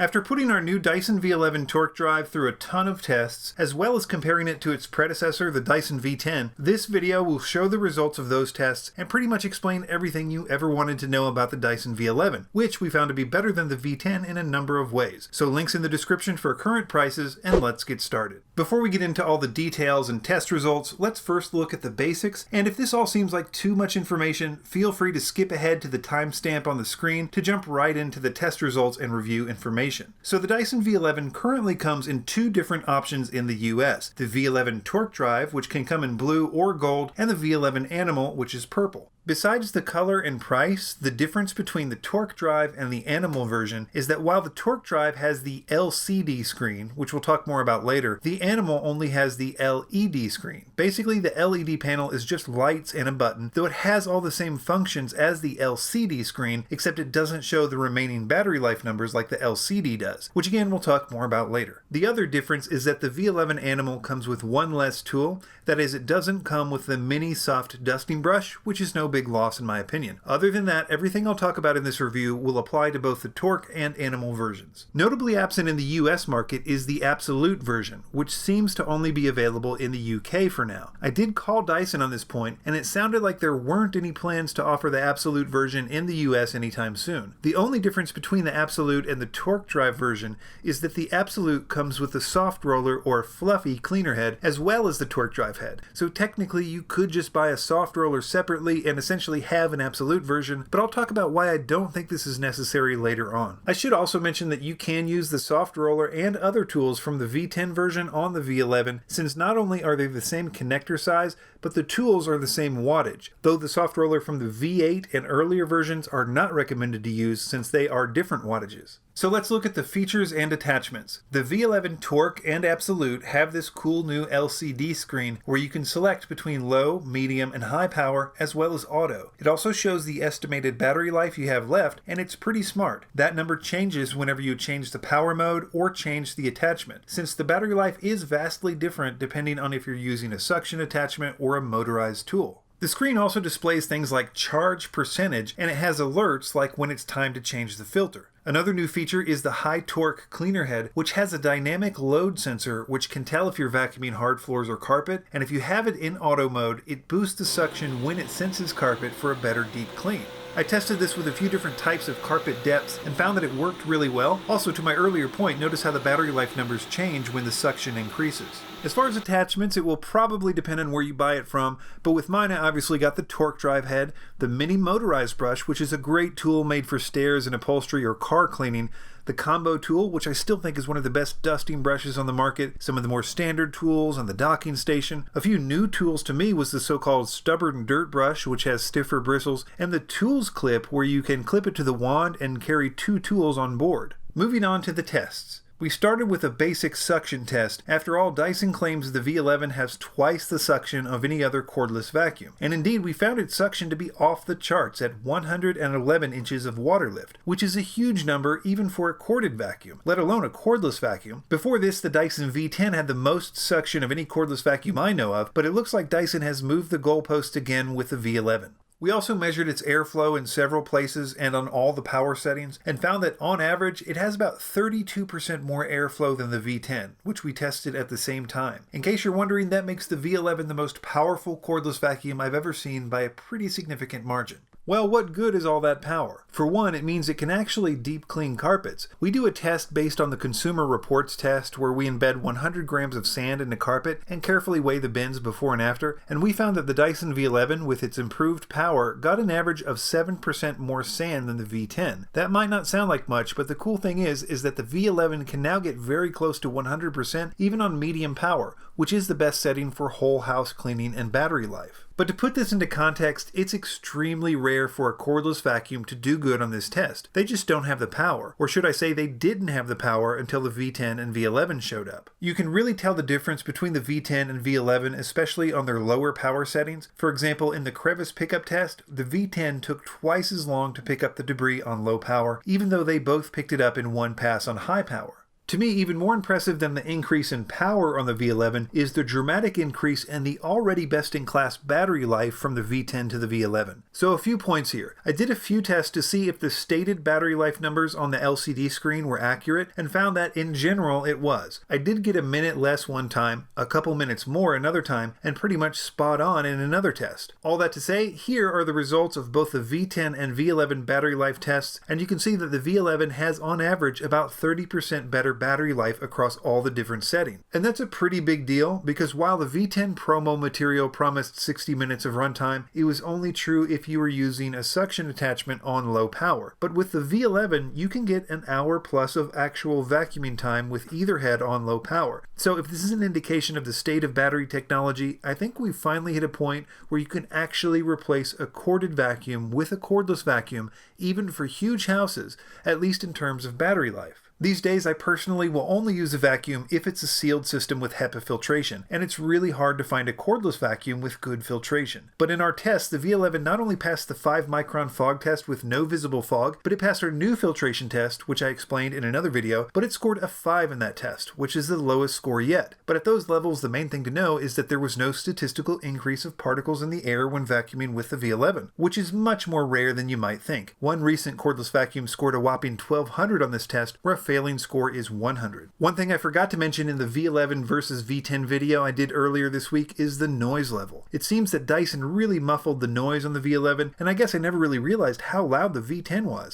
After putting our new Dyson V11 torque drive through a ton of tests, as well as comparing it to its predecessor, the Dyson V10, this video will show the results of those tests and pretty much explain everything you ever wanted to know about the Dyson V11, which we found to be better than the V10 in a number of ways. So links in the description for current prices, and let's get started. Before we get into all the details and test results, let's first look at the basics, and if this all seems like too much information, feel free to skip ahead to the timestamp on the screen to jump right into the test results and review information. So the Dyson V11 currently comes in two different options in the US, the V11 torque drive, which can come in blue or gold, and the V11 Animal, which is purple. Besides the color and price, the difference between the torque drive and the Animal version is that while the torque drive has the LCD screen, which we'll talk more about later, the Animal only has the LED screen. Basically, the LED panel is just lights and a button, though it has all the same functions as the LCD screen, except it doesn't show the remaining battery life numbers like the LCD does, which again we'll talk more about later. The other difference is that the V11 Animal comes with one less tool, that is, it doesn't come with the mini soft dusting brush, which is no big loss in my opinion. Other than that, everything I'll talk about in this review will apply to both the torque and Animal versions. Notably absent in the US market is the Absolute version, which seems to only be available in the UK for now. I did call Dyson on this point, and it sounded like there weren't any plans to offer the Absolute version in the US anytime soon. The only difference between the Absolute and the torque drive version is that the Absolute comes with the soft roller or fluffy cleaner head as well as the torque drive head. So technically you could just buy a soft roller separately and essentially have an Absolute version, but I'll talk about why I don't think this is necessary later on. I should also mention that you can use the soft roller and other tools from the V10 version on the V11, since not only are they the same connector size, but the tools are the same wattage, though the soft roller from the V8 and earlier versions are not recommended to use since they are different wattages. So let's look at the features and attachments. The V11 Torque and Absolute have this cool new LCD screen where you can select between low, medium, and high power as well as auto. It also shows the estimated battery life you have left, and it's pretty smart. That number changes whenever you change the power mode or change the attachment, since the battery life is vastly different depending on if you're using a suction attachment or a motorized tool. The screen also displays things like charge percentage, and it has alerts like when it's time to change the filter. Another new feature is the high torque cleaner head, which has a dynamic load sensor which can tell if you're vacuuming hard floors or carpet, and if you have it in auto mode, it boosts the suction when it senses carpet for a better deep clean. I tested this with a few different types of carpet depths and found that it worked really well. Also, to my earlier point, notice how the battery life numbers change when the suction increases. As far as attachments, it will probably depend on where you buy it from, but with mine I obviously got the torque drive head, the mini motorized brush, which is a great tool made for stairs and upholstery or car cleaning, the combo tool, which I still think is one of the best dusting brushes on the market, some of the more standard tools, and the docking station. A few new tools to me was the so-called stubborn dirt brush, which has stiffer bristles, and the tools clip where you can clip it to the wand and carry two tools on board. Moving on to the tests. We started with a basic suction test. After all, Dyson claims the V11 has twice the suction of any other cordless vacuum. And indeed, we found its suction to be off the charts at 111 inches of water lift, which is a huge number even for a corded vacuum, let alone a cordless vacuum. Before this, the Dyson V10 had the most suction of any cordless vacuum I know of, but it looks like Dyson has moved the goalpost again with the V11. We also measured its airflow in several places and on all the power settings, and found that on average it has about 32% more airflow than the V10, which we tested at the same time. In case you're wondering, that makes the V11 the most powerful cordless vacuum I've ever seen by a pretty significant margin. Well, what good is all that power? For one, it means it can actually deep clean carpets. We do a test based on the Consumer Reports test where we embed 100 grams of sand in a carpet and carefully weigh the bins before and after, and we found that the Dyson V11 with its improved power got an average of 7% more sand than the V10. That might not sound like much, but the cool thing is that the V11 can now get very close to 100% even on medium power, which is the best setting for whole house cleaning and battery life. But to put this into context, it's extremely rare for a cordless vacuum to do good on this test. They just don't have the power. Or should I say they didn't have the power until the V10 and V11 showed up. You can really tell the difference between the V10 and V11, especially on their lower power settings. For example, in the crevice pickup test, the V10 took twice as long to pick up the debris on low power, even though they both picked it up in one pass on high power. To me, even more impressive than the increase in power on the V11 is the dramatic increase in the already best-in-class battery life from the V10 to the V11. So a few points here. I did a few tests to see if the stated battery life numbers on the LCD screen were accurate and found that in general it was. I did get a minute less one time, a couple minutes more another time, and pretty much spot on in another test. All that to say, here are the results of both the V10 and V11 battery life tests, and you can see that the V11 has on average about 30% better battery life across all the different settings. And that's a pretty big deal because while the V10 promo material promised 60 minutes of runtime, it was only true if you were using a suction attachment on low power. But with the V11, you can get an hour plus of actual vacuuming time with either head on low power. So if this is an indication of the state of battery technology, I think we've finally hit a point where you can actually replace a corded vacuum with a cordless vacuum, even for huge houses, at least in terms of battery life. These days, I personally will only use a vacuum if it's a sealed system with HEPA filtration, and it's really hard to find a cordless vacuum with good filtration. But in our test, the V11 not only passed the 5-micron fog test with no visible fog, but it passed our new filtration test, which I explained in another video, but it scored a 5 in that test, which is the lowest score yet. But at those levels, the main thing to know is that there was no statistical increase of particles in the air when vacuuming with the V11, which is much more rare than you might think. One recent cordless vacuum scored a whopping 1200 on this test, where a failing score is 100. One thing I forgot to mention in the V11 versus V10 video I did earlier this week is the noise level. It seems that Dyson really muffled the noise on the V11, and I guess I never really realized how loud the V10 was.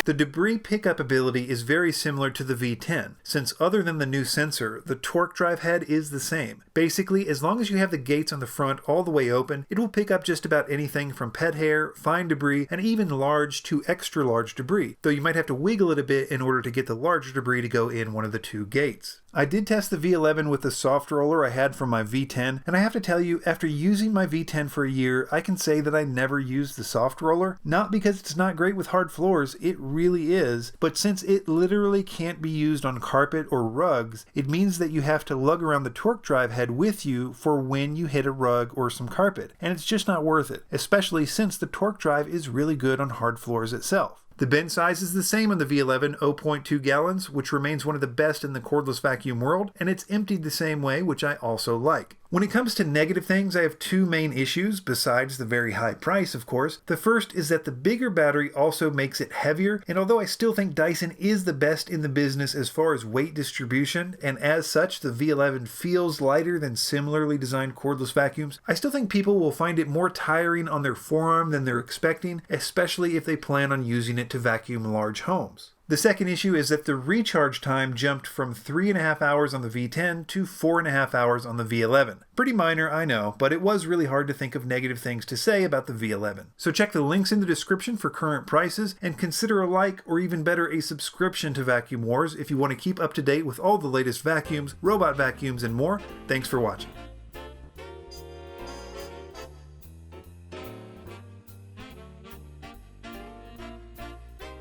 The debris pickup ability is very similar to the V10, since other than the new sensor, the torque drive head is the same. Basically, as long as you have the gates on the front all the way open, it will pick up just about anything from pet hair, fine debris, and even large to extra large debris, though you might have to wiggle it a bit in order to get the larger debris to go in one of the two gates. I did test the V11 with the soft roller I had from my V10, and I have to tell you, after using my V10 for a year, I can say that I never used the soft roller, not because it's not great with hard floors, it really is, but since it literally can't be used on carpet or rugs, it means that you have to lug around the torque drive head with you for when you hit a rug or some carpet, and it's just not worth it, especially since the torque drive is really good on hard floors itself. The bin size is the same on the V11, 0.2 gallons, which remains one of the best in the cordless vacuum world, and it's emptied the same way, which I also like. When it comes to negative things, I have two main issues, besides the very high price, of course. The first is that the bigger battery also makes it heavier, and although I still think Dyson is the best in the business as far as weight distribution, and as such the V11 feels lighter than similarly designed cordless vacuums, I still think people will find it more tiring on their forearm than they're expecting, especially if they plan on using it to vacuum large homes. The second issue is that the recharge time jumped from 3.5 hours on the V10 to 4.5 hours on the V11. Pretty minor, I know, but it was really hard to think of negative things to say about the V11. So check the links in the description for current prices, and consider a like, or even better, a subscription to Vacuum Wars if you want to keep up to date with all the latest vacuums, robot vacuums, and more. Thanks for watching.